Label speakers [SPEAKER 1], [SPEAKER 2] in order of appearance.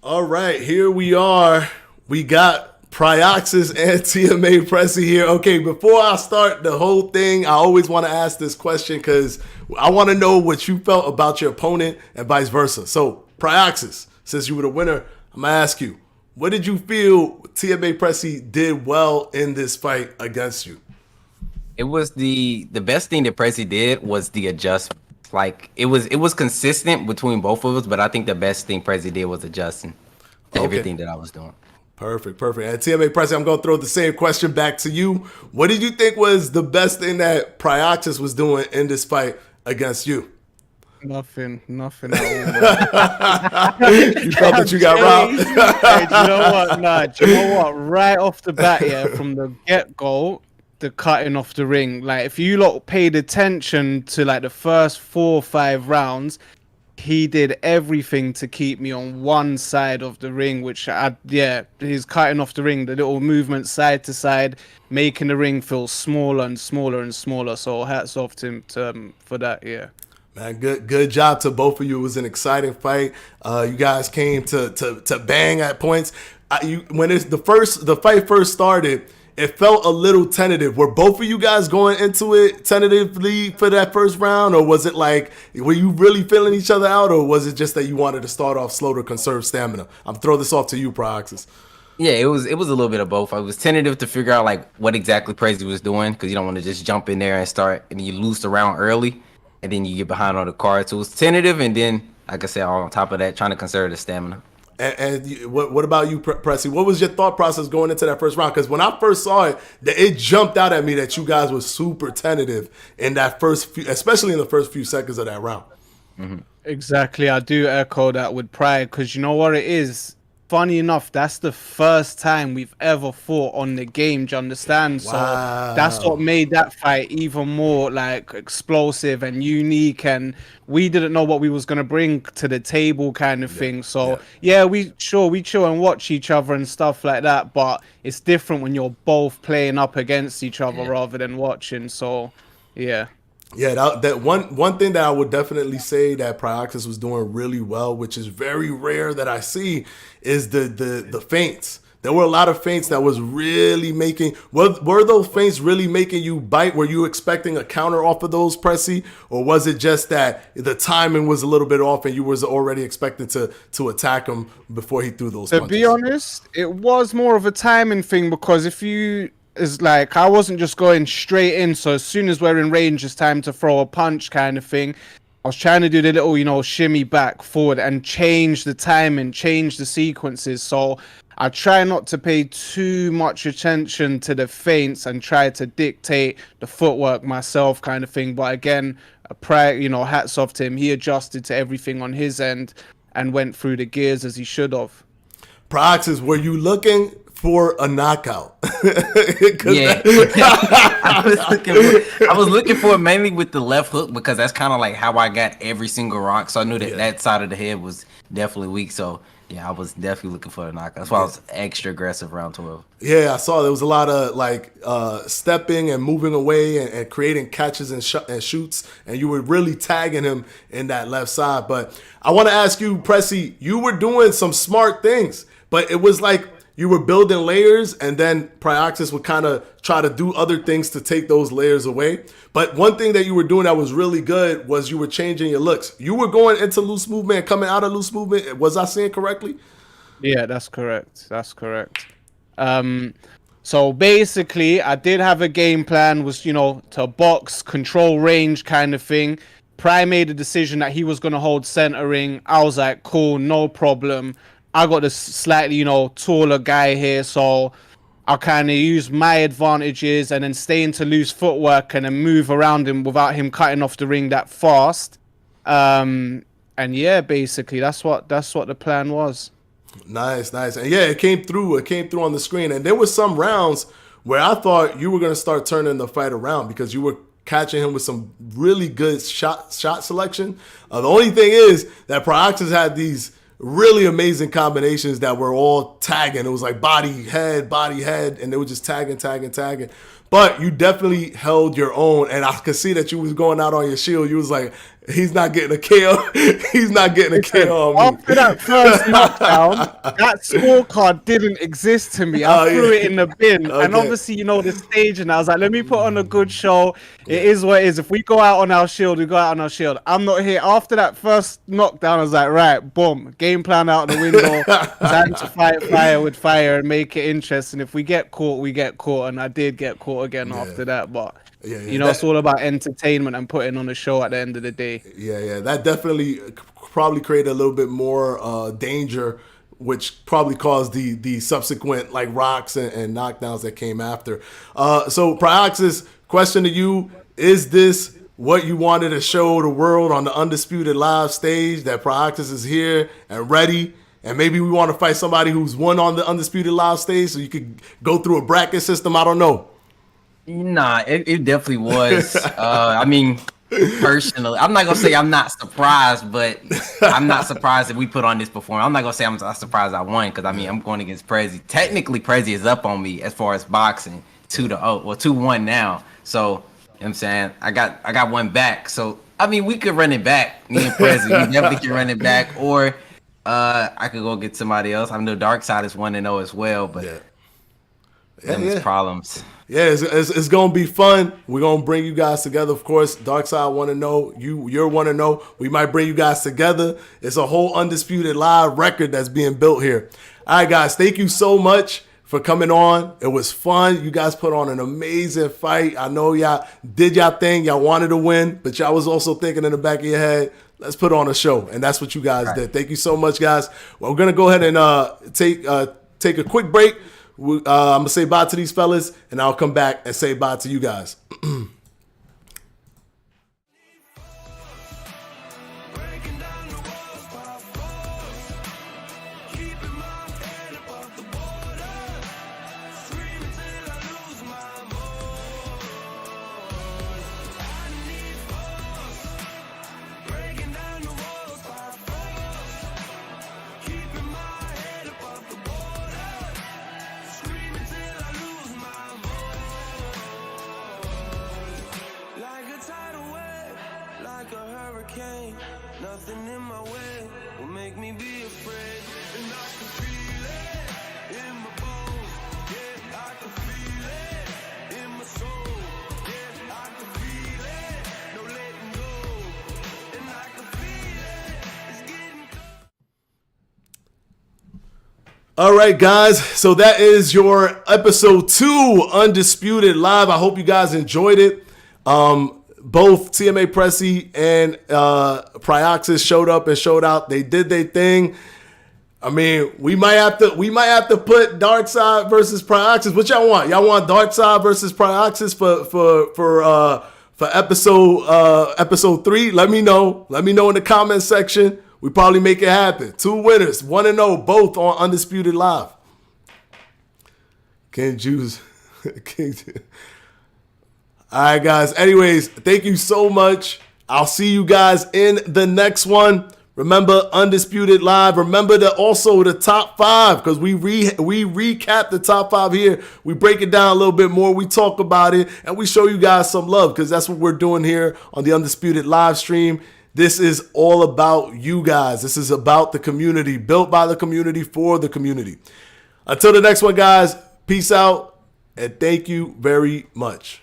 [SPEAKER 1] All right, here we are. We got Pryoxis and TMA Presi here. Okay, before I start the whole thing, I always want to ask this question because I want to know what you felt about your opponent and vice versa. So, Pryoxis, since you were the winner, I'm going to ask you, what did you feel TMA Presi did well in this fight against you?
[SPEAKER 2] It was the best thing that Prezi did was the adjustment. Like it was consistent between both of us, but I think the best thing Prezi did was adjusting to everything that I was doing.
[SPEAKER 1] Perfect. And TMA Presi, I'm going to throw the same question back to you. What did you think was the best thing that Pryoxis was doing in this fight against you?
[SPEAKER 3] Nothing at all.
[SPEAKER 1] You felt that you got robbed?
[SPEAKER 3] Hey, do you know what? Nah, do you know what? Right off the bat, yeah, from the get-go, the cutting off the ring. Like, if you lot paid attention to like the first 4 or 5 rounds, he did everything to keep me on one side of the ring, which he's cutting off the ring, the little movement side to side, making the ring feel smaller and smaller and smaller. So hats off to him for that, yeah.
[SPEAKER 1] Man, good job to both of you. It was an exciting fight. You guys came to bang at points. When the fight first started, it felt a little tentative. Were both of you guys going into it tentatively for that first round, or was it like, were you really feeling each other out, or was it just that you wanted to start off slow to conserve stamina? I'm throwing this off to you, Pryoxis.
[SPEAKER 2] Yeah, it was a little bit of both. I was tentative to figure out like what exactly Prezi was doing because you don't want to just jump in there and start and you lose the round early, and then you get behind on the card. So it was tentative, and then like I said, on top of that, trying to conserve the stamina.
[SPEAKER 1] And what about you, Presi? What was your thought process going into that first round? Because when I first saw it, it jumped out at me that you guys were super tentative in that first few, especially in the first few seconds of that round.
[SPEAKER 2] Mm-hmm.
[SPEAKER 3] Exactly. I do echo that with pride because you know what it is? Funny enough, that's the first time we've ever fought on the game, do you understand?
[SPEAKER 1] Wow.
[SPEAKER 3] So that's what made that fight even more like explosive and unique, and we didn't know what we was gonna bring to the table kind of thing. So yeah, we chill and watch each other and stuff like that, but it's different when you're both playing up against each other rather than watching. So yeah.
[SPEAKER 1] Yeah, that one thing that I would definitely say that Pryoxis was doing really well, which is very rare that I see, is the feints. There were a lot of feints that was really making. Were those feints really making you bite? Were you expecting a counter off of those, Presi, or was it just that the timing was a little bit off and you was already expecting to attack him before he threw those punches?
[SPEAKER 3] To be honest, it was more of a timing thing because it's like I wasn't just going straight in, so as soon as we're in range, it's time to throw a punch kind of thing. I was trying to do the little, shimmy back forward and change the timing, change the sequences. So I try not to pay too much attention to the feints and try to dictate the footwork myself kind of thing. But again, hats off to him. He adjusted to everything on his end and went through the gears as he should have.
[SPEAKER 1] Pryoxis, were you looking for a knockout?
[SPEAKER 2] Yeah. I was looking for it mainly with the left hook because that's kind of like how I got every single rock. So I knew that that side of the head was definitely weak. So yeah, I was definitely looking for a knockout. That's why I was extra aggressive round 12.
[SPEAKER 1] Yeah, I saw there was a lot of stepping and moving away and creating catches and shoots, and you were really tagging him in that left side. But I want to ask you, Presi, you were doing some smart things, but it was like you were building layers, and then Pryoxis would kind of try to do other things to take those layers away. But one thing that you were doing that was really good was you were changing your looks. You were going into loose movement and coming out of loose movement. Was I saying correctly?
[SPEAKER 3] Yeah, that's correct. So basically, I did have a game plan, was, to box, control range kind of thing. Pry made a decision that he was going to hold centering. I was like, cool, no problem. I got this slightly, taller guy here, so I'll kind of use my advantages and then stay into loose footwork and then move around him without him cutting off the ring that fast. And yeah, basically, that's what the plan was.
[SPEAKER 1] Nice. And yeah, it came through on the screen. And there were some rounds where I thought you were going to start turning the fight around because you were catching him with some really good shot selection. The only thing is that Pryoxis had these really amazing combinations that were all tagging. It was like body, head, and they were just tagging. But you definitely held your own, and I could see that you was going out on your shield. You was like, he's not getting a KO. He's not getting a KO on me.
[SPEAKER 3] After that first knockdown, that scorecard didn't exist to me. I threw it in the bin.
[SPEAKER 1] Okay.
[SPEAKER 3] And obviously, you know, the stage, and I was like, let me put on a good show. It is what it is. If we go out on our shield, we go out on our shield. I'm not here. After that first knockdown, I was like, right, boom, game plan out the window. Time to fight fire with fire and make it interesting. If we get caught, we get caught. And I did get caught again after that. But, you know, it's all about entertainment and putting on a show at the end of the day.
[SPEAKER 1] Yeah, that definitely probably created a little bit more danger, which probably caused the subsequent like rocks and knockdowns that came after. So Pryoxis, question to you: is this what you wanted to show the world on the Undisputed Live stage? That Pryoxis is here and ready, and maybe we want to fight somebody who's won on the Undisputed Live stage, so you could go through a bracket system. I don't know.
[SPEAKER 2] Nah, it definitely was. I mean, personally, I'm not gonna say I'm not surprised, but I'm not surprised that we put on this performance. I'm not gonna say I'm surprised I won, because I mean I'm going against Prezi. Technically, Prezi is up on me as far as boxing, 2-1 now. So you know what I'm saying, I got one back. So I mean, we could run it back. Me and Prezi, we definitely can run it back, or I could go get somebody else. I know Dark Side is 1-0 as well, but those problems.
[SPEAKER 1] Yeah, it's gonna be fun. We're gonna bring you guys together, of course. Dark Side 1-0, you're 1-0. We might bring you guys together. It's a whole Undisputed Live record that's being built here. All right, guys, thank you so much for coming on. It was fun. You guys put on an amazing fight. I know y'all did y'all thing. Y'all wanted to win, but y'all was also thinking in the back of your head, let's put on a show, and that's what you guys did. Thank you so much, guys. Well, we're gonna go ahead and take a quick break. I'm gonna say bye to these fellas, and I'll come back and say bye to you guys.
[SPEAKER 4] Nothing in my way will make me be afraid, and I can feel it in my bones. Yeah, I can feel it in my soul. Yeah, I can feel it, no letting go, and I can feel it. It's getting close.
[SPEAKER 1] All right, guys. So that is your episode 2 Undisputed Live. I hope you guys enjoyed it. Both TMA Presi and Pryoxis showed up and showed out. They did their thing. I mean, we might have to put Dark Side versus Pryoxis. What y'all want? Y'all want Dark Side versus Pryoxis for episode 3? Let me know. Let me know in the comment section. We probably make it happen. 2 winners, 1-0, both on Undisputed Live. King Juice. King Juice. All right, guys. Anyways, thank you so much. I'll see you guys in the next one. Remember, Undisputed Live. Remember also the top 5, because we recap the top 5 here. We break it down a little bit more. We talk about it, and we show you guys some love, because that's what we're doing here on the Undisputed live stream. This is all about you guys. This is about the community, built by the community, for the community. Until the next one, guys, peace out, and thank you very much.